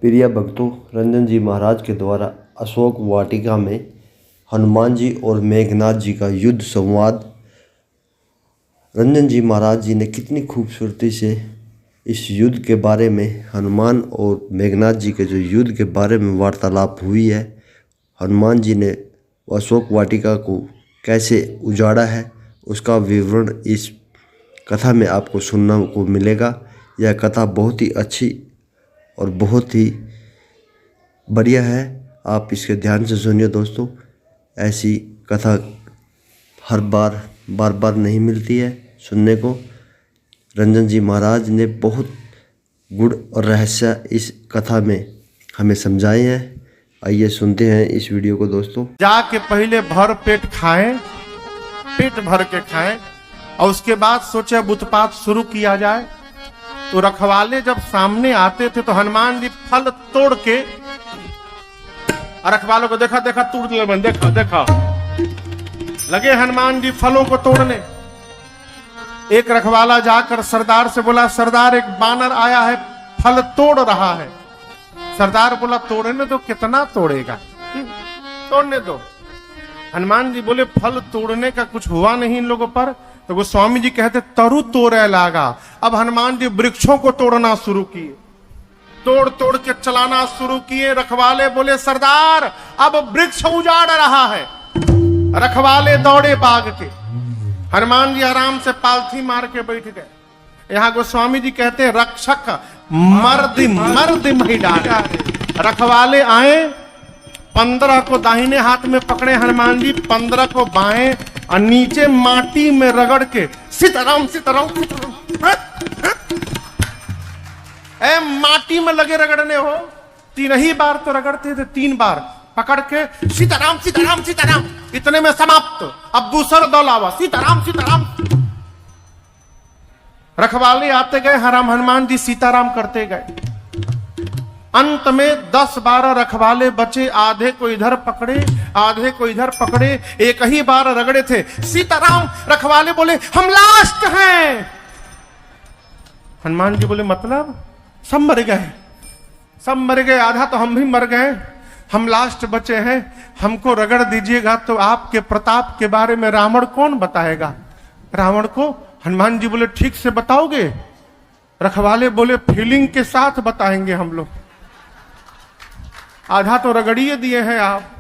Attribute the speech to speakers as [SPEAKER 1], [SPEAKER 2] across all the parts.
[SPEAKER 1] प्रिय भक्तों, रंजन जी महाराज के द्वारा अशोक वाटिका में हनुमान जी और मेघनाथ जी का युद्ध संवाद रंजन जी महाराज जी ने कितनी खूबसूरती से इस युद्ध के बारे में, हनुमान और मेघनाथ जी के जो युद्ध के बारे में वार्तालाप हुई है, हनुमान जी ने अशोक वाटिका को कैसे उजाड़ा है, उसका विवरण इस कथा में आपको सुनने को मिलेगा। यह कथा बहुत ही अच्छी और बहुत ही बढ़िया है। आप इसके ध्यान से सुनिए दोस्तों। ऐसी कथा हर बार बार नहीं मिलती है सुनने को। रंजन जी महाराज ने बहुत गुण और रहस्य इस कथा में हमें समझाए हैं। आइए सुनते हैं इस वीडियो को दोस्तों।
[SPEAKER 2] जाके पहले भर पेट खाएं, पेट भर के खाएं और उसके बाद सोचे अब उत्पात शुरू किया जाए। तो रखवाले जब सामने आते थे तो हनुमान जी फल तोड़ के रखवालों को देखा तोड़ दिया, देखा लगे हनुमान जी फलों को तोड़ने। एक रखवाला जाकर सरदार से बोला, सरदार एक बानर आया है, फल तोड़ रहा है। सरदार बोला, तोड़ने दो, कितना तोड़ेगा, तोड़ने दो। हनुमान जी बोले, फल तोड़ने का कुछ हुआ नहीं इन लोगों पर। तो गोस्वामी जी कहते, तरु तोड़े लागा। अब हनुमान जी वृक्षों को तोड़ना शुरू किए, तोड़ के चलाना शुरू किए। रखवाले बोले, सरदार अब वृक्ष उजाड़ रहा है। रखवाले दौड़े भाग के, हनुमान जी आराम से पालथी मार के बैठ गए। यहाँ गोस्वामी जी कहते हैं, रक्षक मर्द मही डाले। रखवाले आए, 15 को दाहिने हाथ में पकड़े हनुमान जी, 15 को बाएं, और नीचे माटी में रगड़ के सीताराम सीताराम ए माटी में लगे रगड़ने हो। 3 ही बार तो रगड़ते थे, 3 बार पकड़ के सीताराम सीताराम सीताराम, इतने में समाप्त। अब दूसरा दौल आवा, सीताराम सीताराम। रखवाले आते गए, हनुमान जी सीताराम करते गए। अंत में 10-12 रखवाले बचे, आधे को इधर पकड़े आधे को इधर पकड़े। एक ही बार रगड़े थे, सीताराम। रखवाले बोले, हम लास्ट हैं। हनुमान जी बोले, मतलब सब मर गए, सब मर गए, आधा तो हम भी मर गए, हम लास्ट बचे हैं, हमको रगड़ दीजिएगा तो आपके प्रताप के बारे में रावण कौन बताएगा, रावण को। हनुमान जी बोले, ठीक से बताओगे? रखवाले बोले, फीलिंग के साथ बताएंगे हम लोग, आधा तो रगड़िए दिए हैं आप,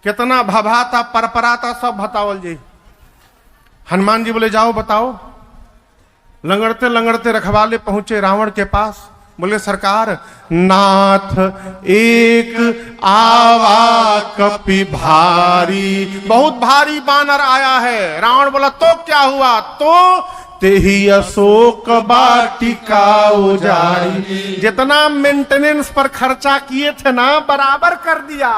[SPEAKER 2] कितना भभाता परपराता सब बतावल जी। हनुमान जी बोले, जाओ बताओ। लंगड़ते लंगड़ते रखवाले पहुंचे रावण के पास। बोले, सरकार, नाथ एक आवा कपि भारी, बहुत भारी बानर आया है। रावण बोला, तो क्या हुआ? तो तेही अशोक वाटिका उजाड़ी। जितना मेंटेनेंस पर खर्चा किए थे ना, बराबर कर दिया,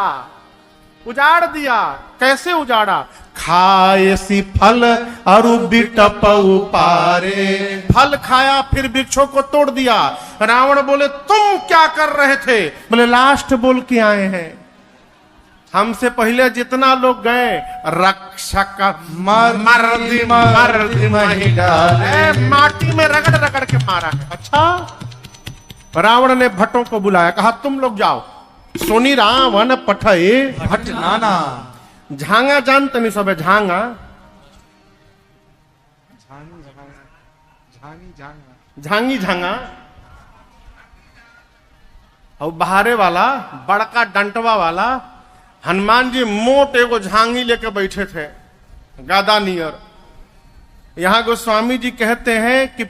[SPEAKER 2] उजाड़ दिया। कैसे उजाड़ा? खाए सी फल अरु बिटप उपारे, फल खाया फिर वृक्षों को तोड़ दिया। रावण बोले, तुम क्या कर रहे थे? बोले, लास्ट बोल के आए हैं, हमसे पहले जितना लोग गए, रक्षक मर्द माटी में रगड़ रगड़ के मारा है। अच्छा, रावण ने भट्टों को बुलाया, कहा तुम लोग जाओ। सोनी रावण पठे भट्ट नाना। झांगा जानते नहीं सब है, झांगा झांगी झांगा और बहारे वाला बड़का डंटवा वाला। हनुमान जी मोटे को झांगी लेके बैठे थे, गादा नियर। यहां गोस्वामी जी कहते हैं कि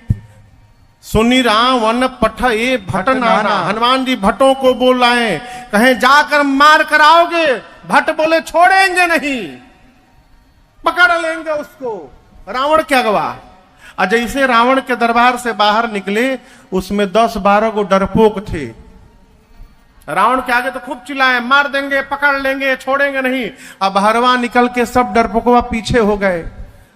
[SPEAKER 2] सुनी रावण पठे भट्ट नाना। हनुमान जी भट्टों को बोलाए, कहें जाकर मार कर आओगे? भट्ट बोले, छोड़ेंगे नहीं, पकड़ लेंगे उसको। रावण क्या गवा। और जैसे रावण के दरबार से बाहर निकले, उसमें 10-12 को डरपोक थे। रावण के आगे तो खूब चिल्लाए, मार देंगे, पकड़ लेंगे, छोड़ेंगे नहीं। अब बाहरवा निकल के सब डरपोकवा पीछे हो गए,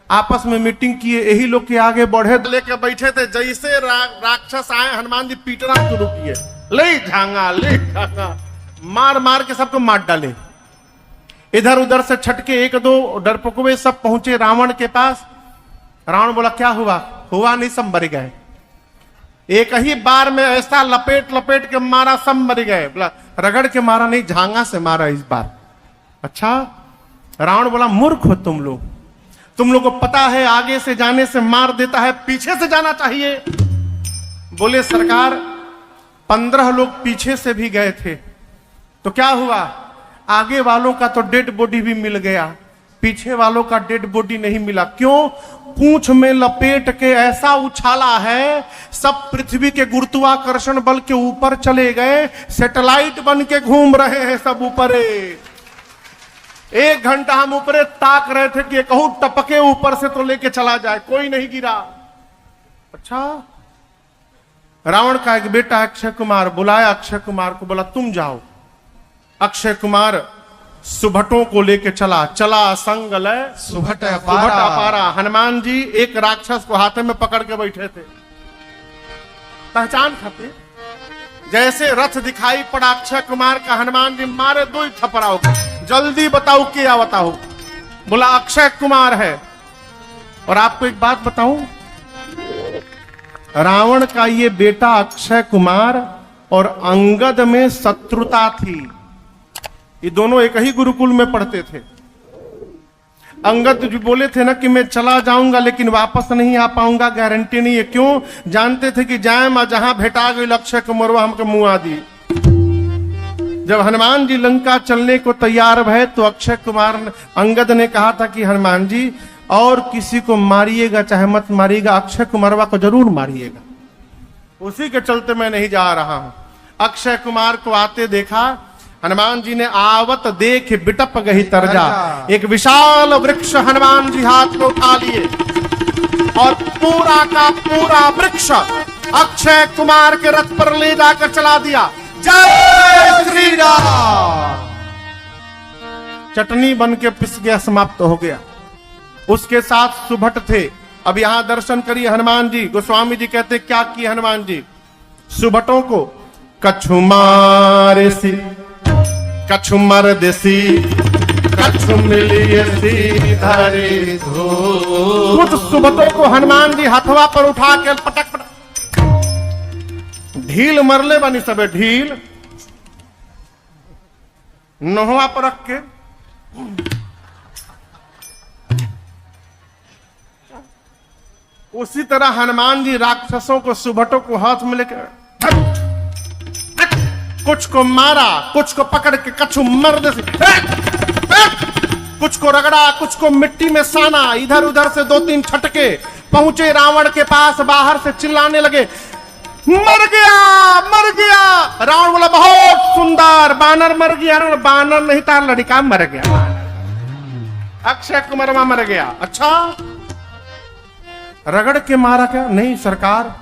[SPEAKER 2] आपस में मीटिंग किए, यही लोग के आगे बढ़े लेके बैठे थे। जैसे राक्षस आए, हनुमान जी पीटना शुरू किए, ले झांगा, मार मार के सबको मार डाले। इधर उधर से छटके 1-2 डरपोकवे सब पहुंचे रावण के पास। रावण बोला, क्या हुआ? हुआ नहीं, सब मर गए। एक ही बार में ऐसा लपेट लपेट के मारा, सब मर गए। बोला रगड़ के मारा नहीं, झांगा से मारा इस बार। अच्छा, रावण बोला मूर्ख हो तुम लोग को पता है आगे से जाने से मार देता है, पीछे से जाना चाहिए। बोले सरकार 15 लोग पीछे से भी गए थे, तो क्या हुआ, आगे वालों का तो डेड बॉडी भी मिल गया, पीछे वालों का डेड बॉडी नहीं मिला। क्यों? पूंछ में लपेट के ऐसा उछाला है, सब पृथ्वी के गुरुत्वाकर्षण बल के ऊपर चले गए, सैटेलाइट बन के घूम रहे हैं सब ऊपर। 1 घंटा हम ऊपरे ताक रहे थे कि कहूं टपके ऊपर से तो लेके चला जाए, कोई नहीं गिरा। अच्छा, रावण का एक बेटा अक्षय कुमार बुलाया अक्षय कुमार को, बोला तुम जाओ। अक्षय कुमार सुभटों को लेके चला संग लय
[SPEAKER 3] सुभट
[SPEAKER 2] अपारा। हनुमान जी एक राक्षस को हाथ में पकड़ के बैठे थे, पहचान खाते। जैसे रथ दिखाई पड़ा अक्षय कुमार का, हनुमान जी मारे 2 थपड़ाओं को, जल्दी बताओ क्या बताओ। बोला अक्षय कुमार है। और आपको एक बात बताऊं, रावण का ये बेटा अक्षय कुमार और अंगद में शत्रुता थी। ये दोनों एक ही गुरुकुल में पढ़ते थे। अंगद जी बोले थे ना कि मैं चला जाऊंगा लेकिन वापस नहीं आ पाऊंगा, गारंटी नहीं है। क्यों? जानते थे कि जाए मा जहां भेटा गई अक्षय कुमारवा हमके मुंह आदि। जब हनुमान जी लंका चलने को तैयार भय तो अक्षय कुमार अंगद ने कहा था कि हनुमान जी और किसी को मारिएगा चाहे मत मारिएगा, अक्षय कुमारवा को जरूर मारिएगा। उसी के चलते मैं नहीं जा रहा हूं। अक्षय कुमार को आते देखा, हनुमान जी ने आवत देख बिटप गही तरजा। एक विशाल वृक्ष हनुमान जी हाथ में उठा लिए और पूरा का पूरा वृक्ष अक्षय कुमार के रथ पर ले जाकर चला दिया। जय श्री राम। चटनी बन के पिस गया, समाप्त हो गया। उसके साथ सुभट थे। अब यहां दर्शन करिए हनुमान जी। गोस्वामी जी कहते क्या किए हनुमान जी? सुभटों को कछु मारे सी कछु मर देसी कछु मिलिए धरे धो। कुछ सुभटों को हनुमान जी हथवा पर उठा के पटक पटक ढील मरले बनी सबे, ढील नहवा पर रख के उसी तरह हनुमान जी राक्षसों को सुभटों को हाथ में लेकर कुछ को मारा, कुछ को पकड़ के कछु मर दे, कुछ को रगड़ा, कुछ को मिट्टी में साना। इधर उधर से 2-3 छटके पहुंचे रावण के पास, बाहर से चिल्लाने लगे मर गया मर गया। रावण बोला बहुत सुंदर, बानर मर गया। बानर नहीं था, लड़का मर गया, अक्षय कुमार मर गया। अच्छा, रगड़ के मारा क्या? नहीं सरकार।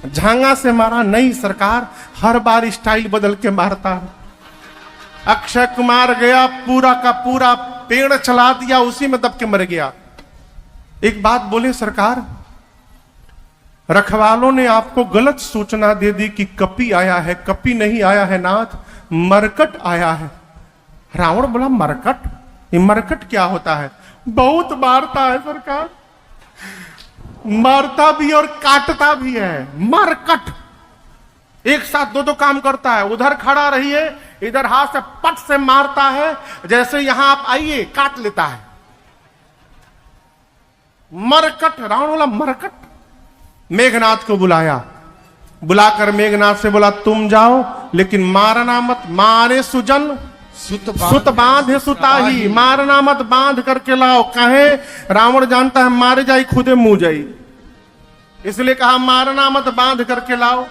[SPEAKER 2] झांगा से मारा? नहीं सरकार। हर बार स्टाइल बदल के मारता है। अक्षय कुमार गया, पूरा का पूरा पेड़ चला दिया, उसी में दब के मर गया। एक बात बोले सरकार, रखवालों ने आपको गलत सूचना दे दी कि कपि आया है। कपि नहीं आया है नाथ, मरकट आया है। रावण बोला मरकट? ये मरकट क्या होता है? बहुत मारता है सरकार, मारता भी और काटता भी है। मरकट एक साथ 2 काम करता है। उधर खड़ा रहिए, इधर हाथ से पट से मारता है, जैसे यहां आप आइए काट लेता है। मरकट। रावण बोला मरकट। मेघनाथ को बुलाया, बुलाकर मेघनाथ से बोला तुम जाओ लेकिन मारना मत। मारे सुजन सुत बांधे सुताही, मारना मत, बांध करके लाओ। कहे रावण जानता है मारे जाई खुदे मुंह जाई, इसलिए कहा मारना मत, बांध करके लाओ।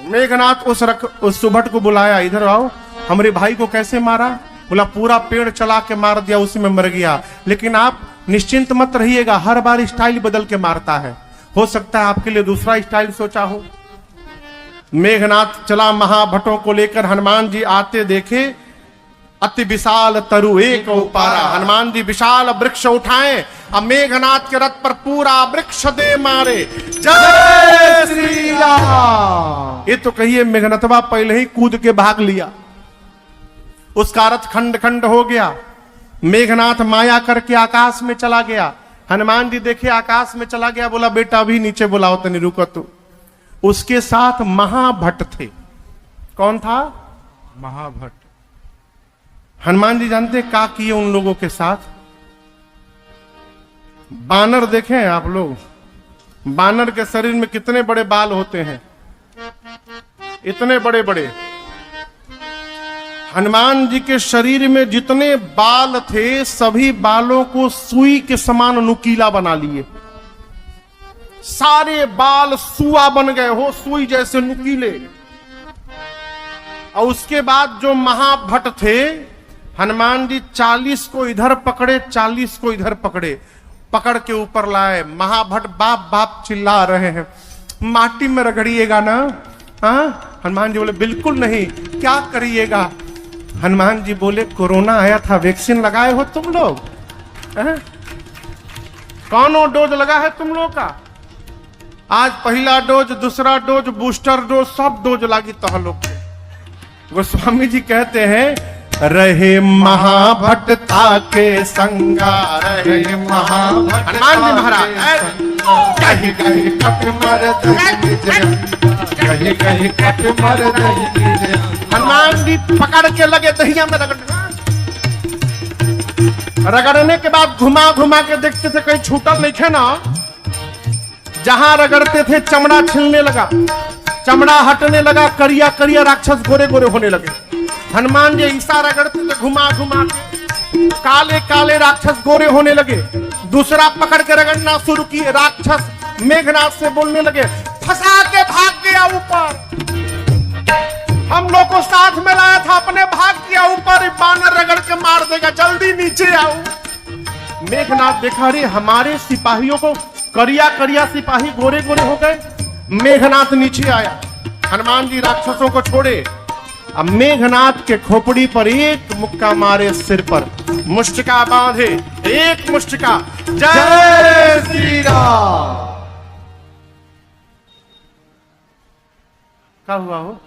[SPEAKER 2] मेघनाथ उस सुभट को बुलाया, इधर आओ। हमारे भाई को कैसे मारा? बोला पूरा पेड़ चला के मार दिया, उसी में मर गया। लेकिन आप निश्चिंत मत रहिएगा, हर बार स्टाइल बदल के मारता है। हो सकता है आपके लिए दूसरा स्टाइल सोचा हो। मेघनाथ चला महाभटों को लेकर। हनुमान जी आते देखे, अति विशाल तरु एक उपारा। हनुमान जी विशाल वृक्ष उठाए, अब मेघनाथ के रथ पर पूरा वृक्ष दे मारे। जय श्री राम। ये तो कहिए मेघनाथवा पहले ही कूद के भाग लिया, उसका रथ खंड खंड हो गया। मेघनाथ माया करके आकाश में चला गया। हनुमान जी देखे आकाश में चला गया, बोला बेटा अभी नीचे बुलाओ, तनी रुको तू। उसके साथ महाभट्ट थे। कौन था?
[SPEAKER 3] महाभट्ट।
[SPEAKER 2] हनुमान जी जानते क्या किए उन लोगों के साथ? बानर देखे हैं आप लोग? बानर के शरीर में कितने बड़े बाल होते हैं, इतने बड़े बड़े। हनुमान जी के शरीर में जितने बाल थे सभी बालों को सुई के समान नुकीला बना लिए। सारे बाल सुआ बन गए हो, सुई जैसे नुकीले। और उसके बाद जो महाभट्ट थे, हनुमान जी 40 को इधर पकड़े, 40 को इधर पकड़े, पकड़ के ऊपर लाए। महाभट्ट बाप बाप चिल्ला रहे हैं, माटी में रगड़िएगा ना? हाँ? हनुमान जी बोले बिल्कुल नहीं, क्या करिएगा? हनुमान जी बोले कोरोना आया था, वैक्सीन लगाए हो तुम लोग? कौन डोज लगा है तुम लोग का? आज पहला डोज, दूसरा डोज, बूस्टर डोज, सब डोज लागी तो लोग के। गोस्वामी जी कहते हैं, रहे महाभट्टता के संगा, रहे महाभट्ट। हनुमान जी महाराज
[SPEAKER 3] कहीं कहीं कट मर कहीं कहीं कट मर।
[SPEAKER 2] हनुमान जी पकड़ के लगे दहिया में रगड़ने। रगड़ने के बाद घुमा घुमा के देखते थे कहीं छूटल नहीं थे ना। जहां रगड़ते थे चमड़ा छिलने लगा, चमड़ा हटने लगा, करिया करिया राक्षस गोरे गोरे होने लगे। हनुमान जी ऐसा रगड़ते थे घुमा घुमा के, काले काले राक्षस गोरे होने लगे। दूसरा पकड़ के रगड़ना शुरू किए, राक्षस मेघनाथ से बोलने लगे, फंसा के भाग गया ऊपर, हम लोग को साथ में लाया था, अपने भाग किया ऊपर, बानर रगड़ के मार देगा, जल्दी नीचे आओ। मेघनाथ देखा, रे हमारे सिपाहियों को, करिया करिया सिपाही गोरे गोरे हो गए। मेघनाथ नीचे आया, हनुमान जी राक्षसों को छोड़े। अब मेघनाथ के खोपड़ी पर एक मुक्का मारे, सिर पर मुष्टिका बांधे, एक मुष्टिका। जय श्री राम। क्या हुआ हो?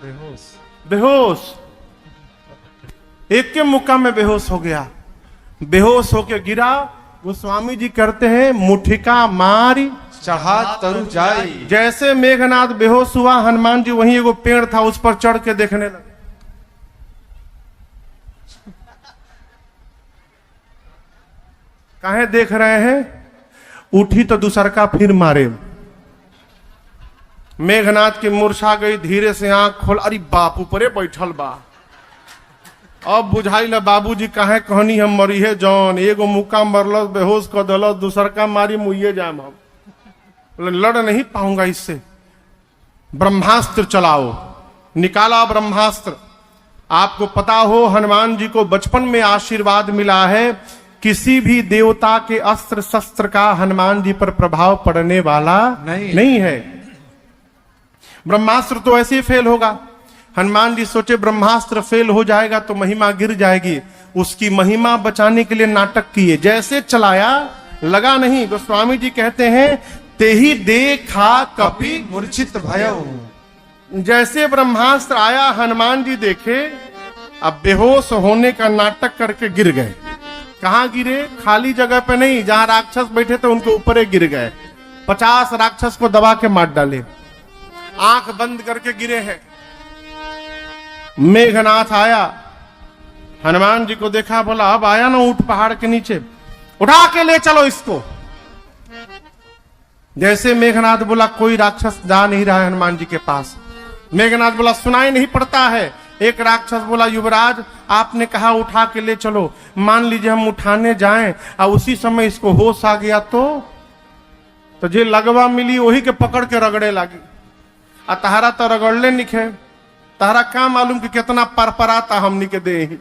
[SPEAKER 3] बेहोश।
[SPEAKER 2] बेहोश, एक के मुक्का में बेहोश हो गया। बेहोश होके गिरा। गोस्वामी जी करते हैं, मुठिका मारी
[SPEAKER 3] चढ़ा तरु जाई।
[SPEAKER 2] जैसे मेघनाथ बेहोश हुआ, हनुमान जी वहीं एगो पेड़ था उस पर चढ़ के देखने लगे। काहे देख रहे हैं? उठी तो दूसरका फिर मारे। मेघनाथ की मूर्छा गई, धीरे से आंख खोल, अरे बापू परे बैठल बा। अब बुझाई ला बाबूजी काहे कहनी हम मरी है जौन, एगो मुक्का मरलस बेहोश कर दलस, दूसरका मारी मुइये जाम हम, लड़ नहीं पाऊंगा इससे। ब्रह्मास्त्र चलाओ। निकाला ब्रह्मास्त्र। आपको पता हो हनुमान जी को बचपन में आशीर्वाद मिला है, किसी भी देवता के अस्त्र शस्त्र का हनुमान जी पर प्रभाव पड़ने वाला नहीं है। ब्रह्मास्त्र तो ऐसे ही फेल होगा। हनुमान जी सोचे ब्रह्मास्त्र फेल हो जाएगा तो महिमा गिर जाएगी, उसकी महिमा बचाने के लिए नाटक किए। जैसे चलाया, लगा नहीं। गोस्वामी जी कहते हैं, तेही देखा कपि
[SPEAKER 3] मूर्छित भयो।
[SPEAKER 2] जैसे ब्रह्मास्त्र आया, हनुमान जी देखे, अब बेहोश होने का नाटक करके गिर गए। कहां गिरे? खाली जगह पे नहीं, जहां राक्षस बैठे थे उनके ऊपर ही गिर गए। 50 राक्षस को दबा के मार डाले। आंख बंद करके गिरे हैं। मेघनाथ आया, हनुमान जी को देखा, बोला अब आया ना ऊंट पहाड़ के नीचे, उठा के ले चलो इसको। जैसे मेघनाथ बोला, कोई राक्षस जा नहीं रहा है हनुमान जी के पास। मेघनाथ बोला, सुनाई नहीं पड़ता है। एक राक्षस बोला, युवराज आपने कहा उठा के ले चलो, मान लीजिए हम उठाने जाएं और उसी समय इसको होश आ गया तो जे लगवा मिली वही के पकड़ के रगड़े लगी। आ तहारा तो रगड़ले निखे, तहारा क्या मालूम कि कितना परपराता हमनी के दे ही।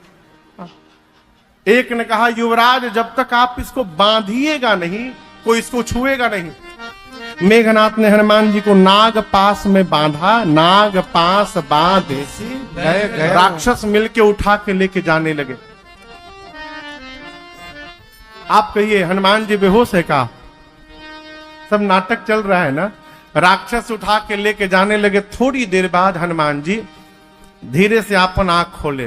[SPEAKER 2] एक ने कहा, युवराज जब तक आप इसको बांधिएगा नहीं, कोई इसको छुएगा नहीं। मेघनाथ ने हनुमान जी को नाग पास में बांधा, नाग पास बांधे
[SPEAKER 3] गए।
[SPEAKER 2] राक्षस मिलके उठा के लेके जाने लगे। आप कहिए हनुमान जी बेहोश है का? सब नाटक चल रहा है ना। राक्षस उठा के लेके जाने लगे। थोड़ी देर बाद हनुमान जी धीरे से अपन आंख खोले।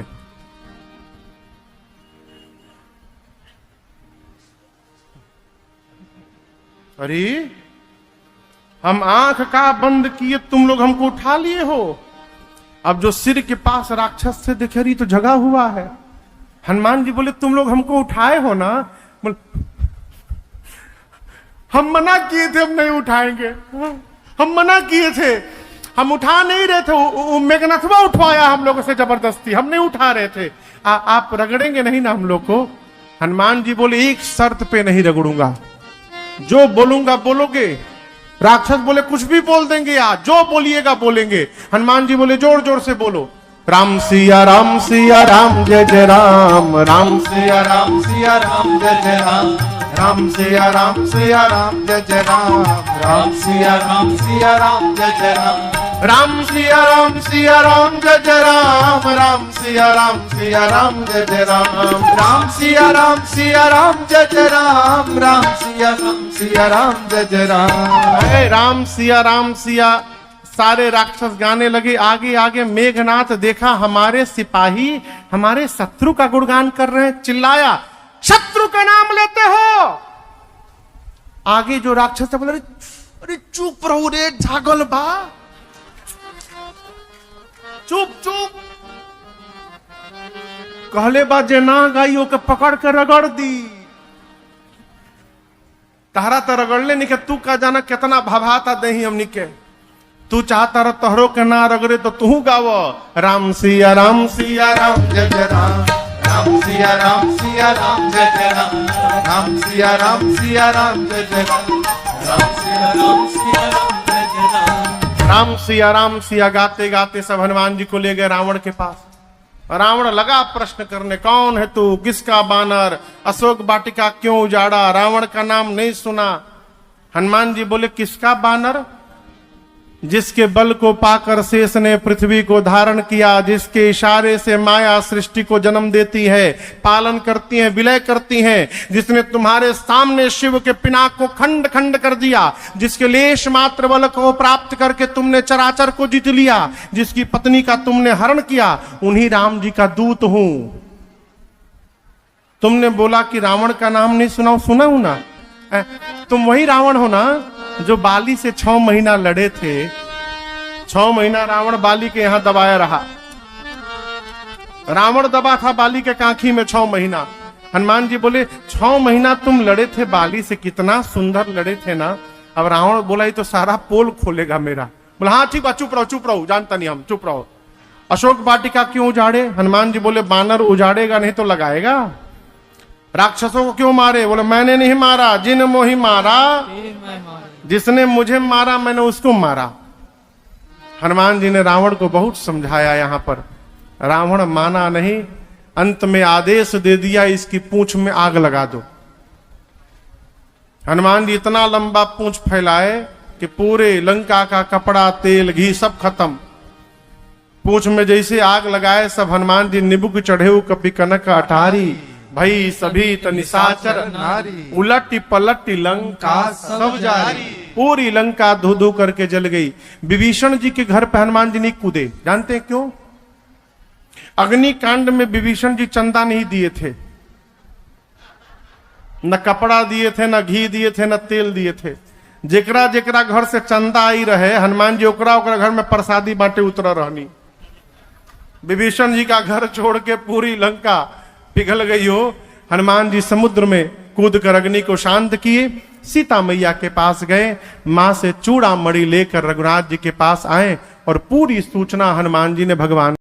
[SPEAKER 2] अरे हम आंख का बंद किए, तुम लोग हमको उठा लिए हो। अब जो सिर के पास राक्षस थे देखे रही तो जगा हुआ है। हनुमान जी बोले तुम लोग हमको उठाए हो ना? हम मना किए थे, हम नहीं उठाएंगे। हम मना किए थे, हम उठा नहीं रहे थे। मेघनाथवा उठवाया हम लोगों से जबरदस्ती, हम नहीं उठा रहे थे। आप रगड़ेंगे नहीं ना हम लोग को? हनुमान जी बोले एक शर्त पे नहीं रगड़ूंगा, जो बोलूंगा बोलोगे। राक्षस बोले कुछ भी बोल देंगे यार, जो बोलिएगा बोलेंगे। हनुमान जी बोले जोर जोर से बोलो, राम सिया राम जय जय राम, राम सिया राम जय जय राम,
[SPEAKER 3] राम सिया राम जय जय राम, राम सिया राम जय जय राम,
[SPEAKER 2] राम सिया राम जय जय राम, राम सिया राम जय जय राम,
[SPEAKER 3] राम सिया राम जय जय राम, राम सिया राम जय जय राम।
[SPEAKER 2] अरे राम सिया सारे राक्षस गाने लगे। आगे आगे मेघनाथ देखा हमारे सिपाही हमारे शत्रु का गुणगान कर रहे हैं। चिल्लाया, शत्रु का नाम लेते हो? आगे जो राक्षस बोले, अरे चुप रहो रे झागल बा, चुप। कहले बा जे ना गाइयो के पकड़ के रगड़ दी। तहरा तो रगड़ले नहीं के, तू का जाना कितना भभाता दही हमनी के। तू चाहता रह तोहरो के ना रगड़े तो तू गाव, राम सिया राम
[SPEAKER 3] जय जय राम, राम सिया राम जय जय राम, राम सिया राम जय जय राम, राम सिया राम जय जय राम।
[SPEAKER 2] राम सिया गाते गाते सब हनुमान जी को ले गए रावण के पास। रावण लगा प्रश्न करने, कौन है तू, किसका बानर, अशोक वाटिका क्यों उजाड़ा, रावण का नाम नहीं सुना। हनुमान जी बोले किसका बानर? जिसके बल को पाकर शेष ने पृथ्वी को धारण किया, जिसके इशारे से माया सृष्टि को जन्म देती है, पालन करती है, विलय करती है, जिसने तुम्हारे सामने शिव के पिनाक को खंड खंड कर दिया, जिसके लेश मात्र बल को प्राप्त करके तुमने चराचर को जीत लिया, जिसकी पत्नी का तुमने हरण किया, उन्हीं राम जी का दूत हूं। तुमने बोला कि रावण का नाम नहीं सुना, सुना हूं ना? तुम वही रावण हो ना जो बाली से 6 महीना लड़े थे। 6 महीना रावण बाली के यहां दबाया रहा। रावण दबा था बाली के कांखी में 6 महीना। हनुमान जी बोले 6 महीना तुम लड़े थे बाली से, कितना सुंदर लड़े थे ना। अब रावण बोला ये तो सारा पोल खोलेगा मेरा। बोला हाँ ठीक है, चुप रहो, जानता नहीं हम, चुप रहो। अशोक वाटिका क्यों उजाड़े? हनुमान जी बोले बानर उजाड़ेगा नहीं तो लगाएगा। राक्षसों को क्यों मारे? बोले मैंने नहीं मारा, जिन मोहि मारा, जिसने मुझे मारा मैंने उसको मारा। हनुमान जी ने रावण को बहुत समझाया। यहां पर रावण माना नहीं, अंत में आदेश दे दिया इसकी पूंछ में आग लगा दो। हनुमान जी इतना लंबा पूंछ फैलाए कि पूरे लंका का कपड़ा तेल घी सब खत्म। पूंछ में जैसे आग लगाए सब हनुमान जी निबुक चढ़े कपि कनक अटारी, भई सभी तनिसाचर नारी, उलटी पलटी लंका सब जारी। पूरी लंका धू धू करके जल गई। विभीषण जी के घर पे हनुमान जी नहीं कूदे, जानते हैं क्यों? अग्निकांड में विभीषण जी चंदा नहीं दिए थे, न कपड़ा दिए थे, न घी दिए थे, न तेल दिए थे। जेकरा जेकरा घर से चंदा आई रहे हनुमान जी ओकरा ओकरा घर में प्रसादी बांटे उतर रहनी। विभीषण जी का घर छोड़ के पूरी लंका पिघल गई हो। हनुमान जी समुद्र में कूद कर अग्नि को शांत किए, सीता मैया के पास गए, मां से चूड़ा मणि लेकर रघुनाथ जी के पास आए और पूरी सूचना हनुमान जी ने भगवान